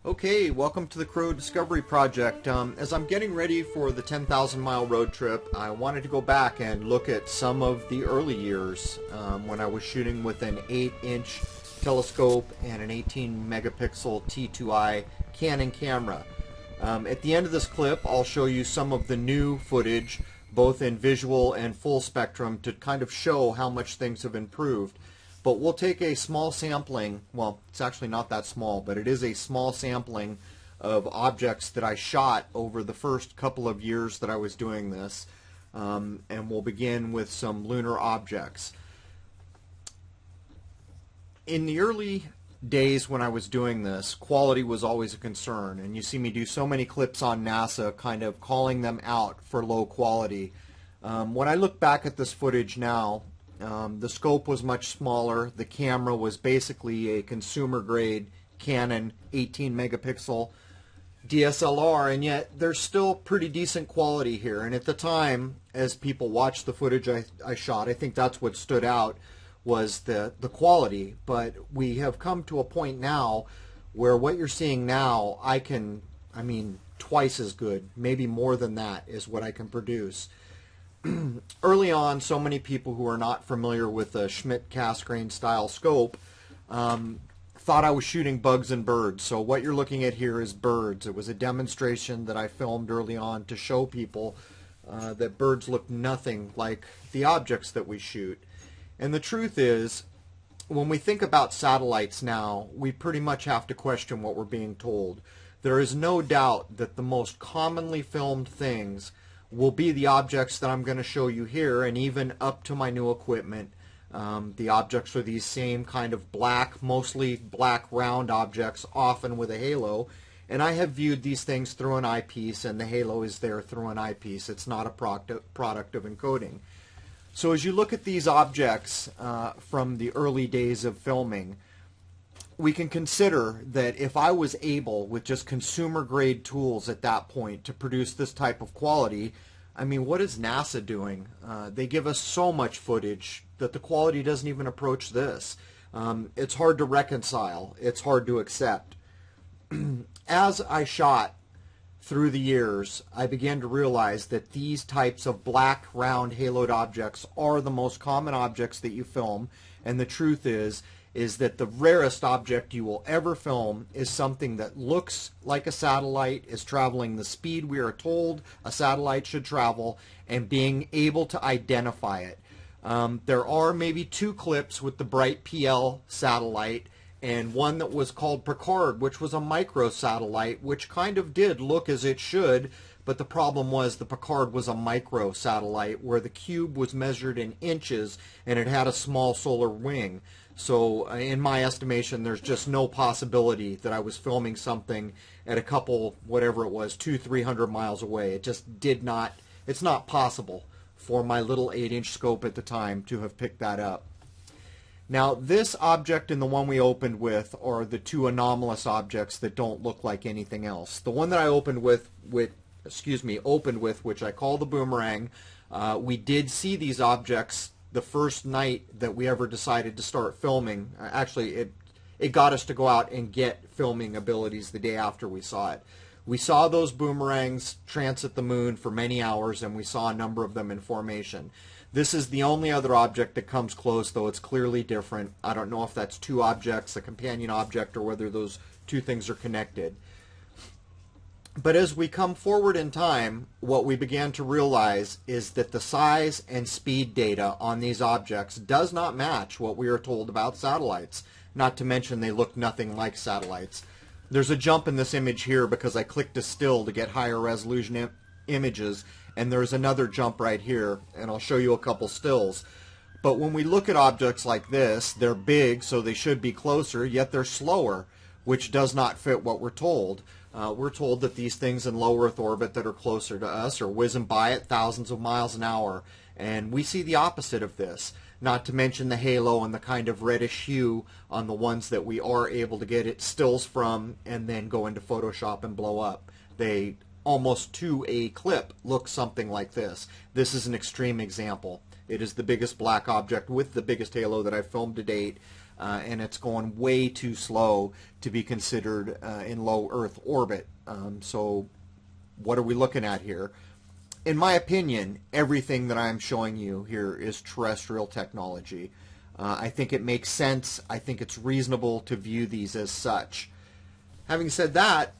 Okay, welcome to the Crrow Discovery Project. As I'm getting ready for the 10,000-mile road trip, I wanted to go back and look at some of the early years when I was shooting with an 8-inch telescope and an 18-megapixel T2i Canon camera. At the end of this clip, I'll show you some of the new footage, both in visual and full spectrum, to kind of show how much things have improved. But we'll take a small sampling, well, it's actually not that small, but it is a small sampling of objects that I shot over the first couple of years that I was doing this. And we'll begin with some lunar objects. In the early days when I was doing this, quality was always a concern, and you see me do so many clips on NASA kind of calling them out for low quality. When I look back at this footage now, the scope was much smaller. The camera was basically a consumer-grade Canon 18-megapixel DSLR, and yet there's still pretty decent quality here. And at the time, as people watched the footage I shot, I think that's what stood out was the quality. But we have come to a point now where what you're seeing now, I mean, twice as good, maybe more than that is what I can produce. Early on, so many people who are not familiar with the Schmidt-Cassegrain style scope thought I was shooting bugs and birds. So what you're looking at here is birds. It was a demonstration that I filmed early on to show people that birds look nothing like the objects that we shoot. And the truth is, when we think about satellites now, we pretty much have to question what we're being told. There is no doubt that the most commonly filmed things will be the objects that I'm going to show you here, and even up to my new equipment. The objects are these same kind of black, mostly black round objects, often with a halo. And I have viewed these things through an eyepiece, and the halo is there through an eyepiece. It's not a product of encoding. So as you look at these objects from the early days of filming, we can consider that if I was able, with just consumer-grade tools at that point, to produce this type of quality, I mean, what is NASA doing? They give us so much footage that the quality doesn't even approach this. It's hard to reconcile. It's hard to accept. As I shot through the years, I began to realize that these types of black, round, haloed objects are the most common objects that you film, and the truth is that the rarest object you will ever film is something that looks like a satellite, is traveling the speed we are told a satellite should travel, and being able to identify it. There are maybe 2 clips with the bright PL satellite, and one that was called Picard, which was a microsatellite, which kind of did look as it should, but the problem was the Picard was a microsatellite, where the cube was measured in inches, and it had a small solar wing. So in my estimation, there's just no possibility that I was filming something at a couple, whatever it was, 200-300 miles away. It just did not, it's not possible for my little 8-inch scope at the time to have picked that up. Now this object and the one we opened with are the 2 anomalous objects that don't look like anything else. The one that I opened with, which I call the boomerang, we did see these objects the first night that we ever decided to start filming. Actually, it got us to go out and get filming abilities the day after we saw it. We saw those boomerangs transit the moon for many hours, and we saw a number of them in formation. This is the only other object that comes close, though it's clearly different. I don't know if that's 2 objects, a companion object, or whether those 2 things are connected. But as we come forward in time, what we began to realize is that the size and speed data on these objects does not match what we are told about satellites. Not to mention they look nothing like satellites. There's a jump in this image here because I clicked a still to get higher resolution images, and there's another jump right here, and I'll show you a couple stills. But when we look at objects like this, they're big, so they should be closer, yet they're slower, which does not fit what we're told. We're told that these things in low Earth orbit that are closer to us are whizzing by at thousands of miles an hour, and we see the opposite of this. Not to mention the halo and the kind of reddish hue on the ones that we are able to get it stills from and then go into Photoshop and blow up. They almost to a clip look something like this. This is an extreme example. It is the biggest black object with the biggest halo that I've filmed to date. and it's going way too slow to be considered in low Earth orbit. So what are we looking at here? In my opinion, everything that I'm showing you here is terrestrial technology. I think it makes sense. I think it's reasonable to view these as such. Having said that,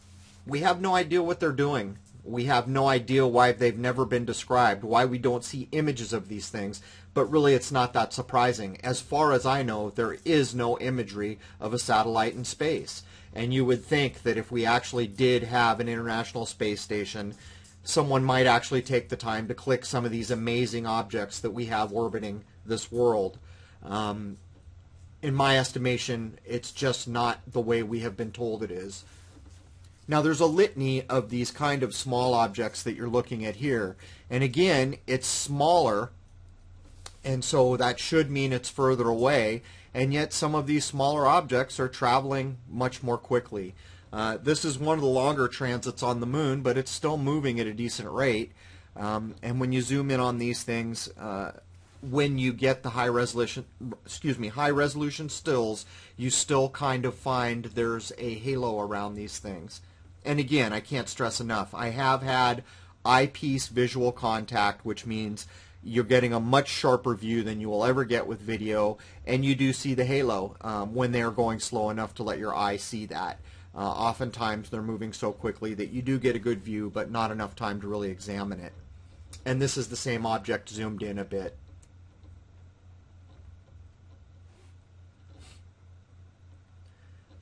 we have no idea what they're doing. We have no idea why they've never been described, why we don't see images of these things, but really it's not that surprising. As far as I know, there is no imagery of a satellite in space. And you would think that if we actually did have an International Space Station, someone might actually take the time to click some of these amazing objects that we have orbiting this world. In my estimation, it's just not the way we have been told it is. Now there's a litany of these kind of small objects that you're looking at here. And again, it's smaller, and so that should mean it's further away, and yet some of these smaller objects are traveling much more quickly. This is one of the longer transits on the moon, but it's still moving at a decent rate. And when you zoom in on these things, when you get the high resolution stills, you still kind of find there's a halo around these things. And again, I can't stress enough, I have had eyepiece visual contact, which means you're getting a much sharper view than you will ever get with video, and you do see the halo when they're going slow enough to let your eye see that. Oftentimes they're moving so quickly that you do get a good view, but not enough time to really examine it. And this is the same object zoomed in a bit.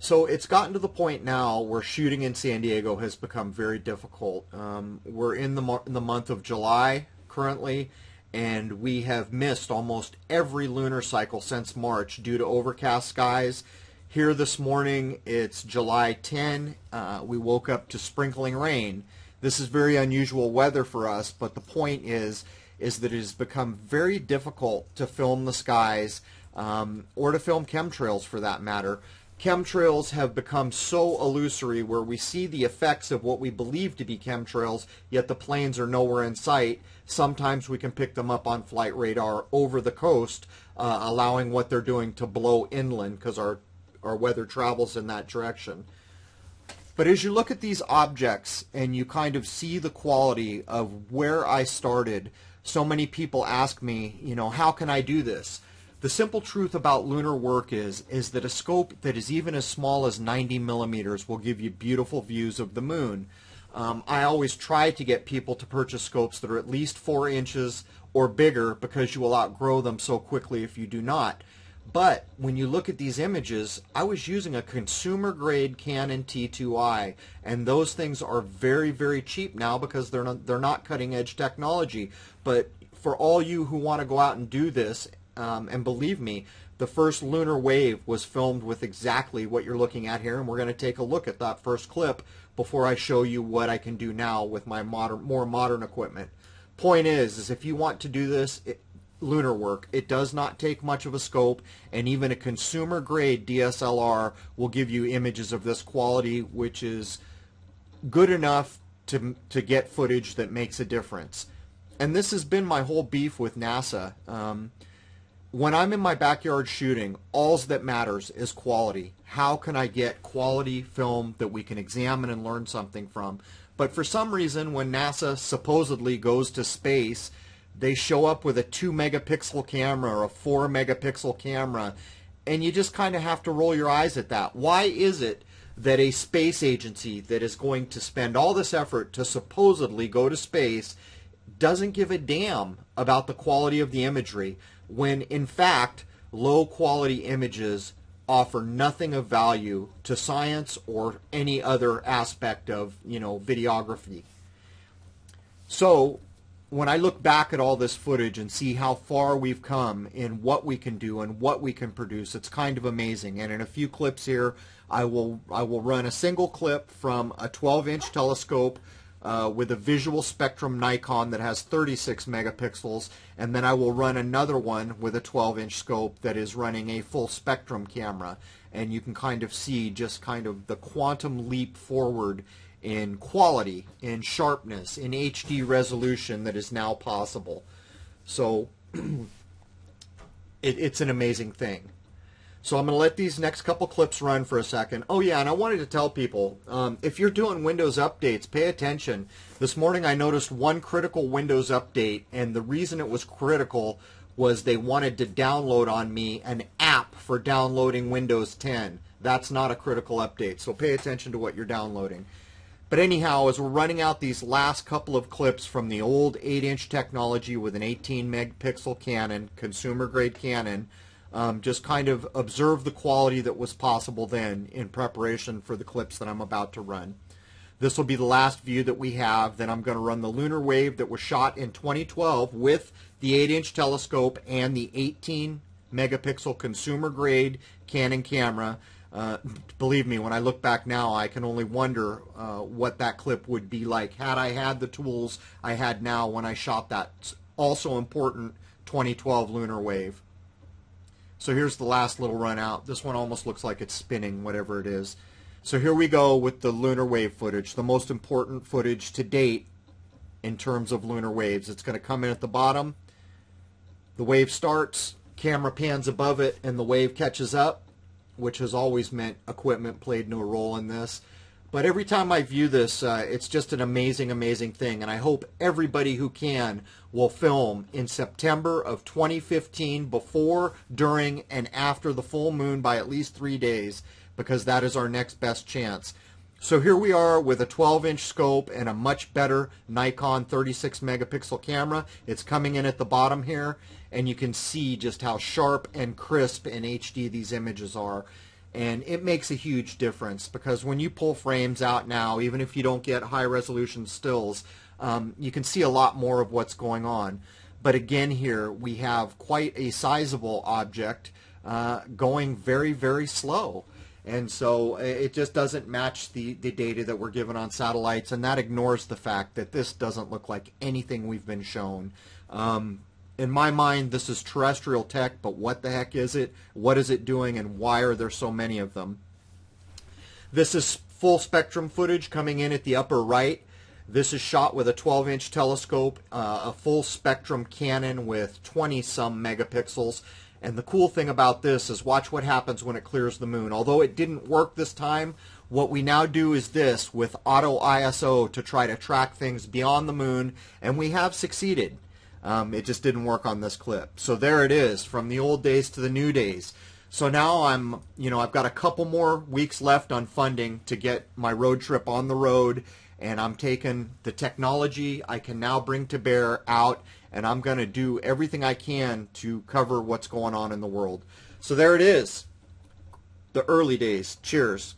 So it's gotten to the point now where shooting in San Diego has become very difficult. We're in the month of July currently, and we have missed almost every lunar cycle since March due to overcast skies. Here this morning, it's July 10. We woke up to sprinkling rain. This is very unusual weather for us, but the point is that it has become very difficult to film the skies or to film chemtrails for that matter. Chemtrails have become so illusory where we see the effects of what we believe to be chemtrails, yet the planes are nowhere in sight. Sometimes we can pick them up on flight radar over the coast, allowing what they're doing to blow inland because our weather travels in that direction. But as you look at these objects and you kind of see the quality of where I started, so many people ask me, you know, how can I do this? The simple truth about lunar work is that a scope that is even as small as 90 millimeters will give you beautiful views of the moon. I always try to get people to purchase scopes that are at least 4 inches or bigger because you will outgrow them so quickly if you do not. But when you look at these images, I was using a consumer grade Canon T2i, and those things are very, very cheap now because they're not cutting edge technology. But for all you who want to go out and do this, and believe me, the first lunar wave was filmed with exactly what you're looking at here, and we're going to take a look at that first clip before I show you what I can do now with my more modern equipment. Point is if you want to do this lunar work, it does not take much of a scope, and even a consumer grade DSLR will give you images of this quality, which is good enough to get footage that makes a difference. And this has been my whole beef with NASA. When I'm in my backyard shooting, all that matters is quality. How can I get quality film that we can examine and learn something from? But for some reason, when NASA supposedly goes to space, they show up with a 2 megapixel camera or a 4 megapixel camera, and you just kind of have to roll your eyes at that. Why is it that a space agency that is going to spend all this effort to supposedly go to space doesn't give a damn about the quality of the imagery, when in fact low quality images offer nothing of value to science or any other aspect of, you know, videography? So when I look back at all this footage and see how far we've come in what we can do and what we can produce, it's kind of amazing. And in a few clips here, I will run a single clip from a 12-inch telescope with a visual spectrum Nikon that has 36 megapixels, and then I will run another one with a 12-inch scope that is running a full spectrum camera, and you can kind of see just kind of the quantum leap forward in quality, in sharpness, in HD resolution that is now possible. So it's an amazing thing. So I'm going to let these next couple clips run for a second. Oh yeah, and I wanted to tell people, if you're doing Windows updates, pay attention. This morning I noticed one critical Windows update, and the reason it was critical was they wanted to download on me an app for downloading Windows 10. That's not a critical update, so pay attention to what you're downloading. But anyhow, as we're running out these last couple of clips from the old 8-inch technology with an 18 megapixel Canon, consumer grade Canon, just kind of observe the quality that was possible then in preparation for the clips that I'm about to run. This will be the last view that we have. Then I'm going to run the lunar wave that was shot in 2012 with the 8-inch telescope and the 18 megapixel consumer grade Canon camera. Believe me, when I look back now, I can only wonder what that clip would be like had I had the tools I had now when I shot that also important 2012 lunar wave. So here's the last little run out. This one almost looks like it's spinning, whatever it is. So here we go with the lunar wave footage, the most important footage to date in terms of lunar waves. It's going to come in at the bottom. The wave starts, camera pans above it, and the wave catches up, which has always meant equipment played no role in this. But every time I view this, it's just an amazing, amazing thing. And I hope everybody who can will film in September of 2015 before, during, and after the full moon by at least 3 days, because that is our next best chance. So here we are with a 12-inch scope and a much better Nikon 36 megapixel camera. It's coming in at the bottom here, and you can see just how sharp and crisp in HD these images are. And it makes a huge difference, because when you pull frames out now, even if you don't get high resolution stills, you can see a lot more of what's going on. But again, here we have quite a sizable object going very, very slow. And so it just doesn't match the data that we're given on satellites, and that ignores the fact that this doesn't look like anything we've been shown. In my mind, this is terrestrial tech, but what the heck is it? What is it doing, and why are there so many of them? This is full spectrum footage coming in at the upper right. This is shot with a 12-inch telescope, a full spectrum Canon with 20-some megapixels. And the cool thing about this is watch what happens when it clears the moon. Although it didn't work this time, what we now do is this with auto ISO to try to track things beyond the moon, and we have succeeded. It just didn't work on this clip. So there it is, from the old days to the new days. So now I've got a couple more weeks left on funding to get my road trip on the road, and I'm taking the technology I can now bring to bear out, and I'm going to do everything I can to cover what's going on in the world. So there it is, the early days. Cheers.